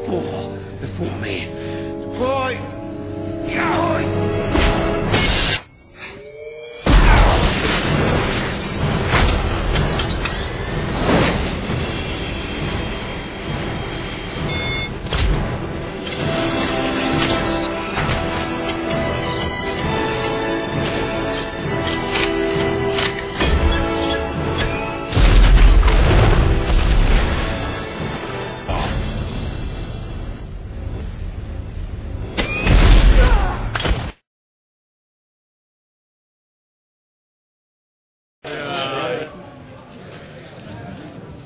before me. Boy! Yow!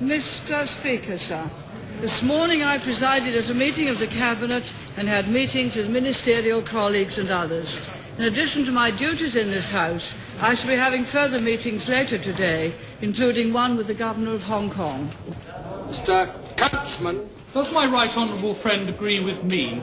Mr. Speaker, sir, this morning I presided at a meeting of the Cabinet and had meetings with ministerial colleagues and others. In addition to my duties in this House, I shall be having further meetings later today, including one with the Governor of Hong Kong. Mr. Couchman. Does my right honourable friend agree with me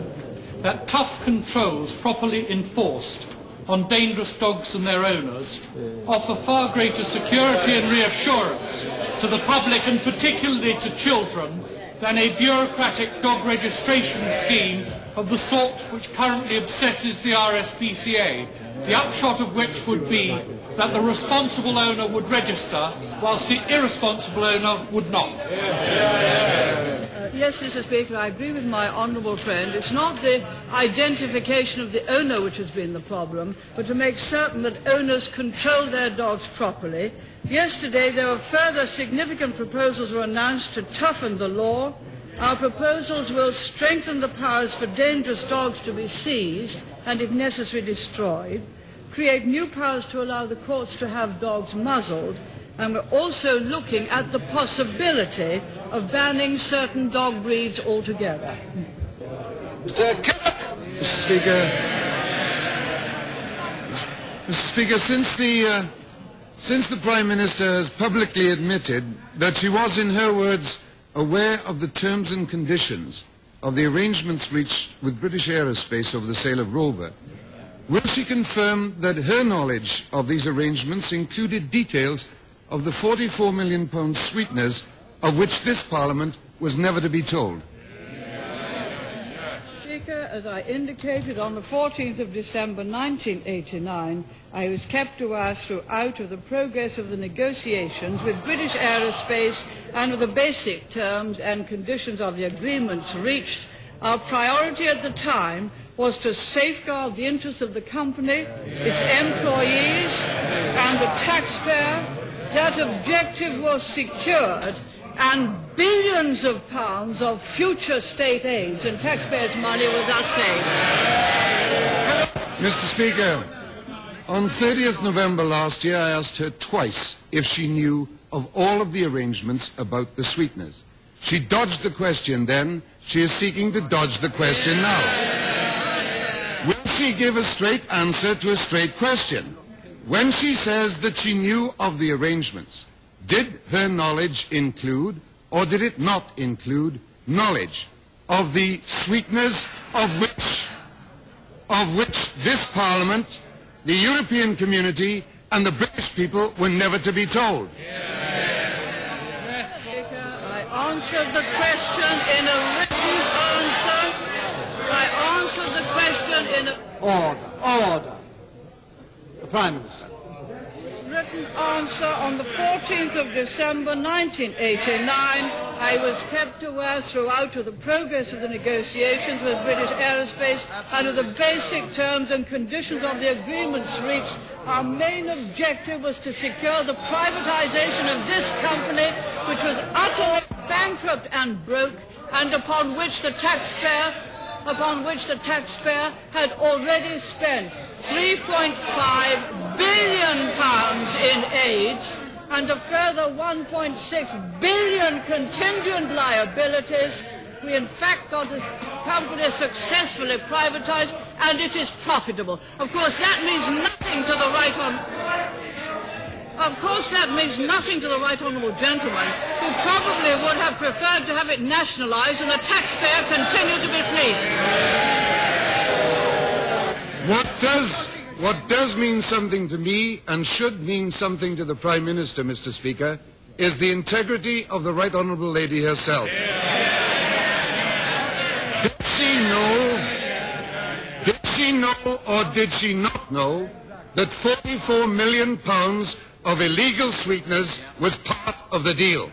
that tough controls properly enforced on dangerous dogs and their owners offer far greater security and reassurance to the public and particularly to children than a bureaucratic dog registration scheme of the sort which currently obsesses the RSPCA, the upshot of which would be that the responsible owner would register whilst the irresponsible owner would not? Yes, Mr. Speaker, I agree with my honourable friend. It's not the identification of the owner which has been the problem, but to make certain that owners control their dogs properly. Yesterday, there were further significant proposals were announced to toughen the law. Our proposals will strengthen the powers for dangerous dogs to be seized and, if necessary, destroyed, create new powers to allow the courts to have dogs muzzled, and we're also looking at the possibility of banning certain dog breeds altogether. Mr. Speaker, since the Prime Minister has publicly admitted that she was, in her words, aware of the terms and conditions of the arrangements reached with British Aerospace over the sale of Rover, will she confirm that her knowledge of these arrangements included details of the £44 million sweeteners of which this Parliament was never to be told? Speaker, as I indicated on the 14th of December 1989, I was kept aware throughout of the progress of the negotiations with British Aerospace and of the basic terms and conditions of the agreements reached. Our priority at the time was to safeguard the interests of the company, its employees and the taxpayer. That objective was secured, and billions of pounds of future state aids and taxpayers' money was thus saved. Mr. Speaker, on 30th November last year, I asked her twice if she knew of all of the arrangements about the sweeteners. She dodged the question then. She is seeking to dodge the question now. Will she give a straight answer to a straight question? When she says that she knew of the arrangements, did her knowledge include, or did it not include, knowledge of the sweeteners of which this Parliament, the European community and the British people were never to be told? Speaker, I answered the question in a written answer. I answered the question in a... Order. The Prime Minister. Written answer on the 14th of December 1989. I was kept aware throughout of the progress of the negotiations with British Aerospace and of the basic terms and conditions of the agreements reached. Our main objective was to secure the privatisation of this company, which was utterly bankrupt and broke, and upon which the taxpayer had already spent £3.5 billion in aids and a further £1.6 billion contingent liabilities. We in fact got this company successfully privatised, and it is profitable. Of course, that means nothing to the right honourable gentleman, who probably would have preferred to have it nationalised and the taxpayer continue to be fleeced. What does mean something to me, and should mean something to the Prime Minister, Mr. Speaker, is the integrity of the Right Honourable Lady herself. Did she know or did she not know that £44 million of illegal sweeteners was part of the deal?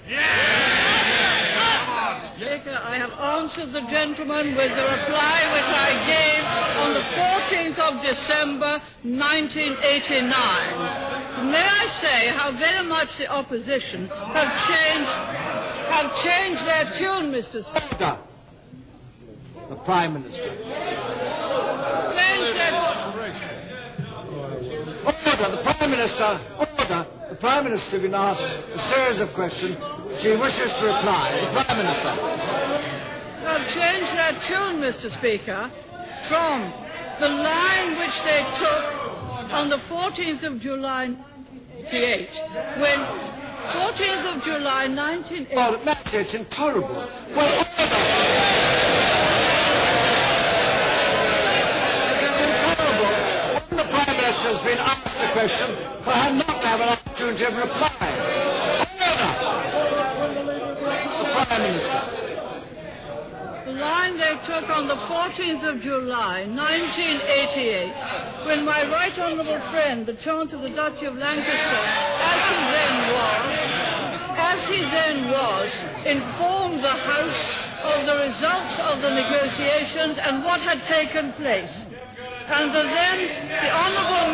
Speaker, I have answered the gentleman with the reply which I gave on the 14th of December 1989. May I say how very much the opposition have changed their tune, Mr. Speaker. The Prime Minister. Order, the Prime Minister. Order. The Prime Minister has been asked a series of questions. She wishes to reply. The Prime Minister. Have changed their tune, Mr. Speaker, from the line which they took on the 14th of July 1988, when 14th of July 1988... Oh, Maxie, it's intolerable. Well, order! It is intolerable when the Prime Minister has been asked a question for her not to have an opportunity of reply. Order! The Prime Minister. The line they took on the 14th of July 1988, when my right honourable friend, the Chancellor of the Duchy of Lancaster, as he then was, informed the House of the results of the negotiations and what had taken place. And the honourable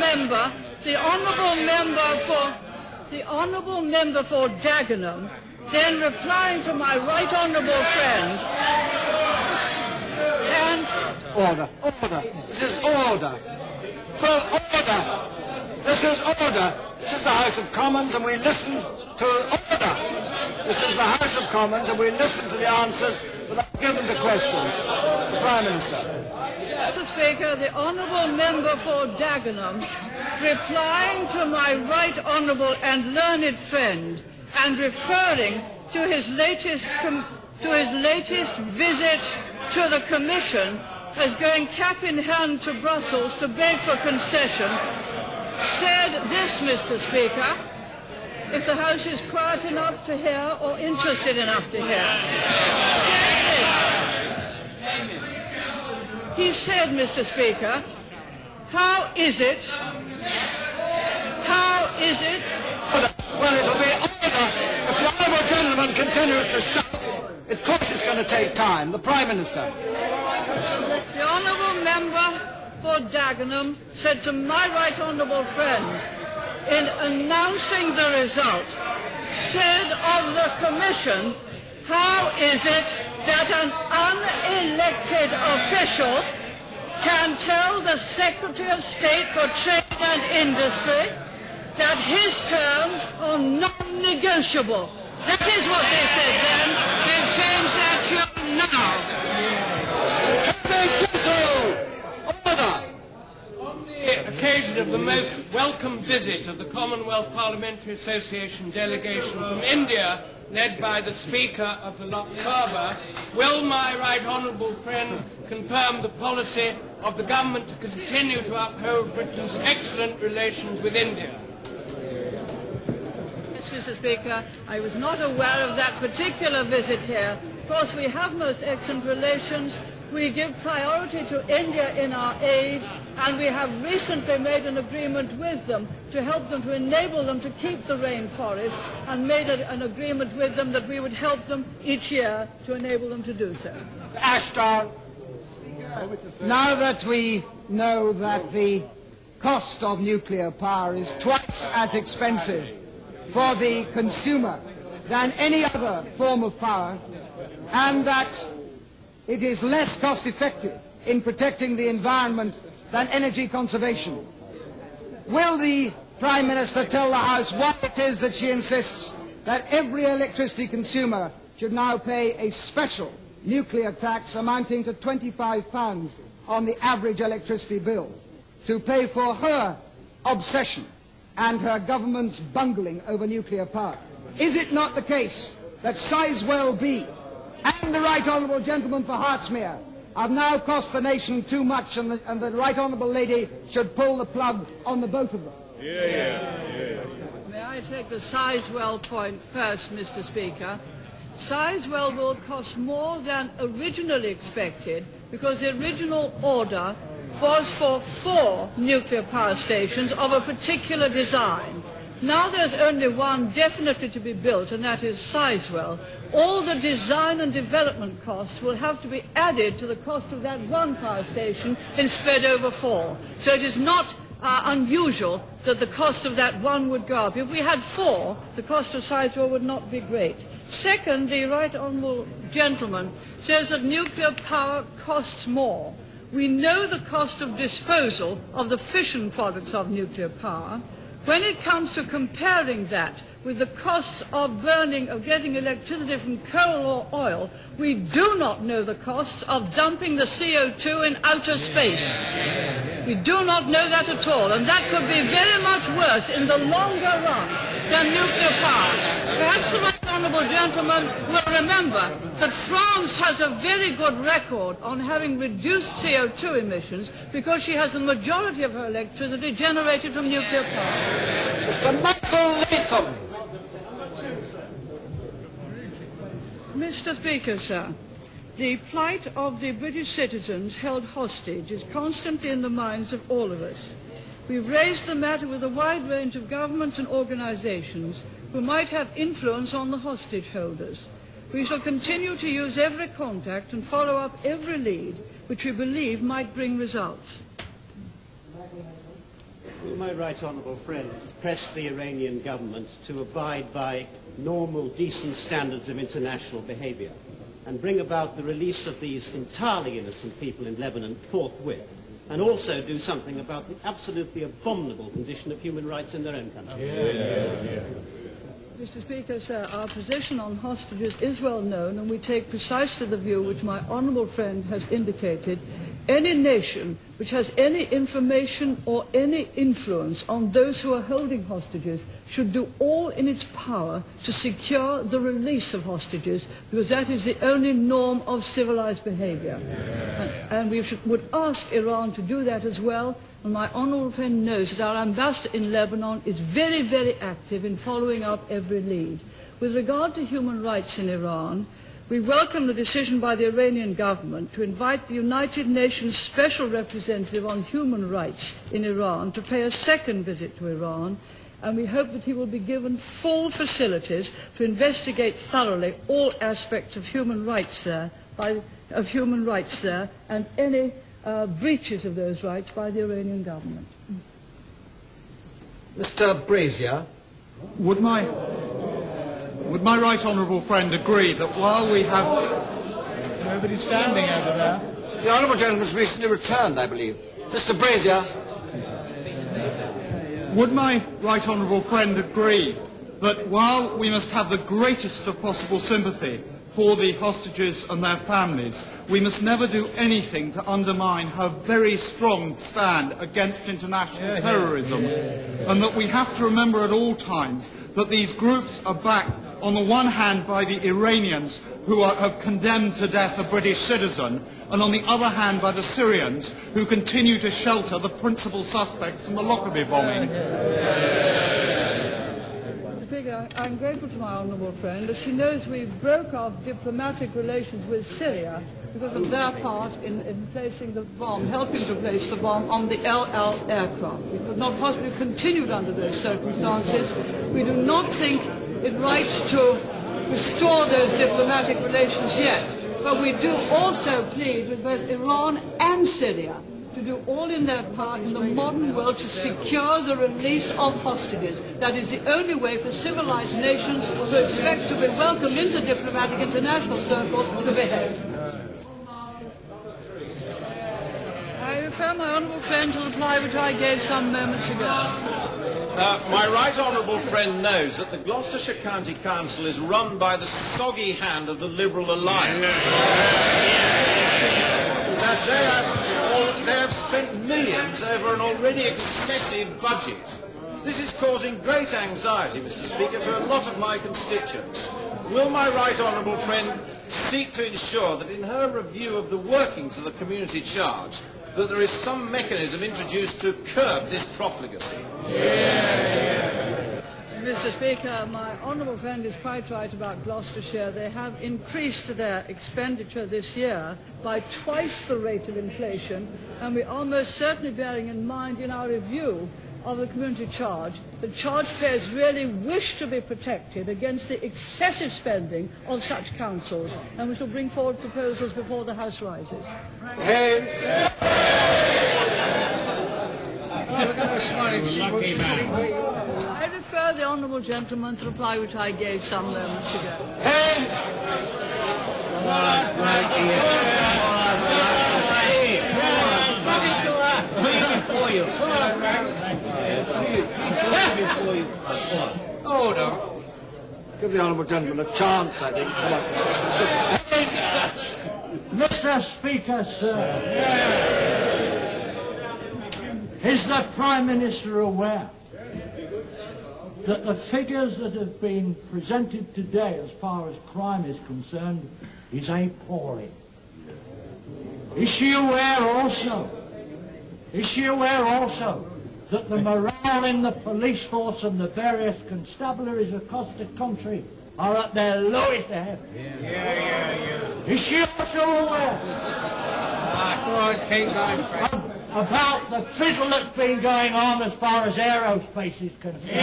member for Dagenham, then replying to my right honourable friend, and... Order, order. This is order. Well, order. This is order. This is the House of Commons and we listen to order. This is the House of Commons and we listen to the answers that are given to questions. The Prime Minister. Mr. Speaker, the honourable member for Dagenham, replying to my right honourable and learned friend and referring to his latest visit to the Commission as going cap in hand to Brussels to beg for concession, said this, Mr. Speaker, if the House is quiet enough to hear or interested enough to hear. He said, Mr. Speaker, how is it? Well, it'll be order. If the honourable gentleman continues to shout, of course it's going to take time. The Prime Minister. The honourable member for Dagenham said to my right honourable friend, in announcing the result, said of the Commission, how is it that an unelected official can tell the Secretary of State for Trade and Industry that his terms are non-negotiable? That is what they said then. They've changed their tune now. Order! On the occasion of the most welcome visit of the Commonwealth Parliamentary Association delegation from India, led by the Speaker of the Lok Sabha, will my right honourable friend confirm the policy of the government to continue to uphold Britain's excellent relations with India? Yes, Mr. Speaker, I was not aware of that particular visit here. Of course, we have most excellent relations. We give priority to India in our aid, and we have recently made an agreement with them to help them, to enable them to keep the rainforests, and made an agreement with them that we would help them each year to enable them to do so. Ashton. Now that we know that the cost of nuclear power is twice as expensive for the consumer than any other form of power, and that it is less cost-effective in protecting the environment than energy conservation, will the Prime Minister tell the House why it is that she insists that every electricity consumer should now pay a special nuclear tax amounting to £25 on the average electricity bill to pay for her obsession and her government's bungling over nuclear power? Is it not the case that Sizewell B and the Right Honourable Gentleman for Hertsmere have now cost the nation too much, and the Right Honourable Lady should pull the plug on the both of them? May I take the Sizewell point first, Mr. Speaker? Sizewell will cost more than originally expected because the original order was for 4 nuclear power stations of a particular design. Now there's only one definitely to be built, and that is Sizewell. All the design and development costs will have to be added to the cost of that one power station and spread over 4. So it is not unusual that the cost of that one would go up. If we had 4, the cost of Sizewell would not be great. Second, the Right Honourable Gentleman says that nuclear power costs more. We know the cost of disposal of the fission products of nuclear power. When it comes to comparing that with the costs of burning, of getting electricity from coal or oil, we do not know the costs of dumping the CO2 in outer space. We do not know that at all, and that could be very much worse in the longer run than nuclear power. Perhaps the Right Honourable Gentleman will remember that France has a very good record on having reduced CO2 emissions because she has the majority of her electricity generated from nuclear power. Mr. Michael Latham. Mr. Speaker, sir, the plight of the British citizens held hostage is constantly in the minds of all of us. We've raised the matter with a wide range of governments and organisations who might have influence on the hostage holders. We shall continue to use every contact and follow up every lead which we believe might bring results. Will my right honourable friend press the Iranian government to abide by normal, decent standards of international behaviour and bring about the release of these entirely innocent people in Lebanon forthwith, and also do something about the absolutely abominable condition of human rights in their own country? Mr. Speaker, sir, our position on hostages is well known, and we take precisely the view which my honourable friend has indicated. Any nation which has any information or any influence on those who are holding hostages should do all in its power to secure the release of hostages, because that is the only norm of civilized behaviour. And we would ask Iran to do that as well. And my honourable friend knows that our ambassador in Lebanon is very, very active in following up every lead. With regard to human rights in Iran, we welcome the decision by the Iranian government to invite the United Nations Special Representative on Human Rights in Iran to pay a second visit to Iran, and we hope that he will be given full facilities to investigate thoroughly all aspects of human rights there, and any breaches of those rights by the Iranian government. Mr. Brazier. Would my right honourable friend agree that while we have... Nobody standing over there. The honourable gentleman's recently returned, I believe. Mr. Brazier. Would my right honourable friend agree that while we must have the greatest of possible sympathy for the hostages and their families, we must never do anything to undermine her very strong stand against international terrorism, and that we have to remember at all times that these groups are backed on the one hand by the Iranians who have condemned to death a British citizen, and on the other hand by the Syrians who continue to shelter the principal suspects in the Lockerbie bombing. I'm grateful to my honourable friend. As she knows, we broke off diplomatic relations with Syria because of their part in placing the bomb, helping to place the bomb on the LL aircraft. We could not possibly have continued under those circumstances. We do not think it right to restore those diplomatic relations yet, but we do also plead with both Iran and Syria to do all in their part in the modern world to secure the release of hostages. That is the only way for civilized nations who expect to be welcomed into the diplomatic international circle to behave. I refer my honourable friend to the reply which I gave some moments ago. My right honourable friend knows that the Gloucestershire County Council is run by the soggy hand of the Liberal Alliance. That they have spent millions over an already excessive budget. This is causing great anxiety, Mr. Speaker, to a lot of my constituents. Will my right honourable friend seek to ensure that in her review of the workings of the community charge, that there is some mechanism introduced to curb this profligacy? Mr. Speaker, my honourable friend is quite right about Gloucestershire. They have increased their expenditure this year by twice the rate of inflation, and we are most certainly bearing in mind in our review of the community charge that charge payers really wish to be protected against the excessive spending of such councils, and we shall bring forward proposals before the House rises. I refer the honourable gentleman to the reply which I gave some moments ago. Order. Give the honourable gentleman a chance, I think. Mr. Speaker, sir, is the Prime Minister aware that the figures that have been presented today as far as crime is concerned is appalling? Is she aware also that the morale in the police force and the various constabularies across the country are at their lowest ebb? Is she also aware about the fiddle that's been going on as far as aerospace is concerned?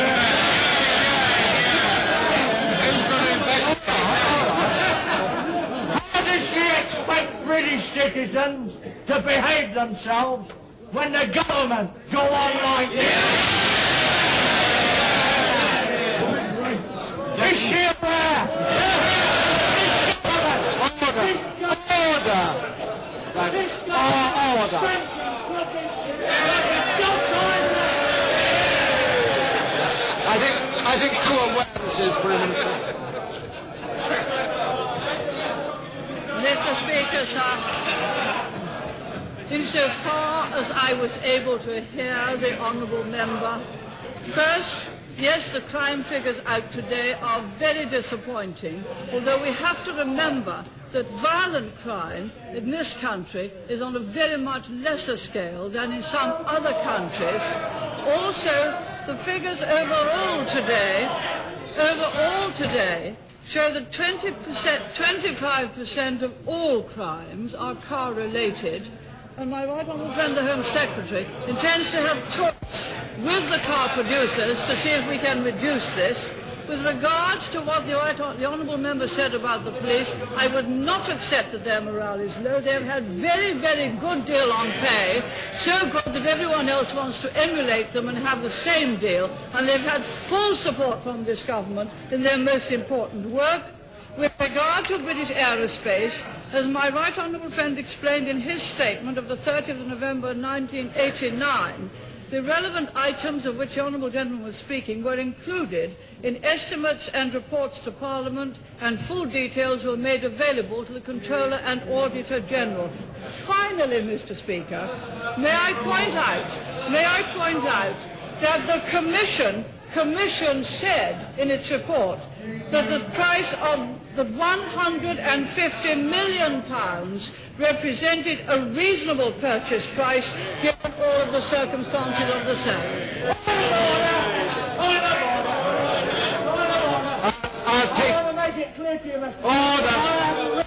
How does she expect British citizens to behave themselves when the government go on like this? Is she aware? I think two awarenesses, Prime Minister. Mr. Speaker, sir, insofar as I was able to hear the honourable member, first, yes, the crime figures out today are very disappointing, although we have to remember that violent crime in this country is on a very much lesser scale than in some other countries. Also, the figures overall today show that 25% of all crimes are car-related, and my right honourable friend, the Home Secretary, intends to have talks with the car producers to see if we can reduce this. With regard to what the honourable member said about the police, I would not accept that their morale is low. They have had very, very good deal on pay, so good that everyone else wants to emulate them and have the same deal, and they've had full support from this government in their most important work. With regard to British aerospace, as my right honourable friend explained in his statement of the 30th of November 1989, the relevant items of which the honourable gentleman was speaking were included in estimates and reports to Parliament, and full details were made available to the Controller and Auditor General. Finally, Mr. Speaker, may I point out that the Commission said in its report that the price of the £150 million represented a reasonable purchase price given all of the circumstances of the sale. I'll take... I want to make it clear to you, Mr. Order!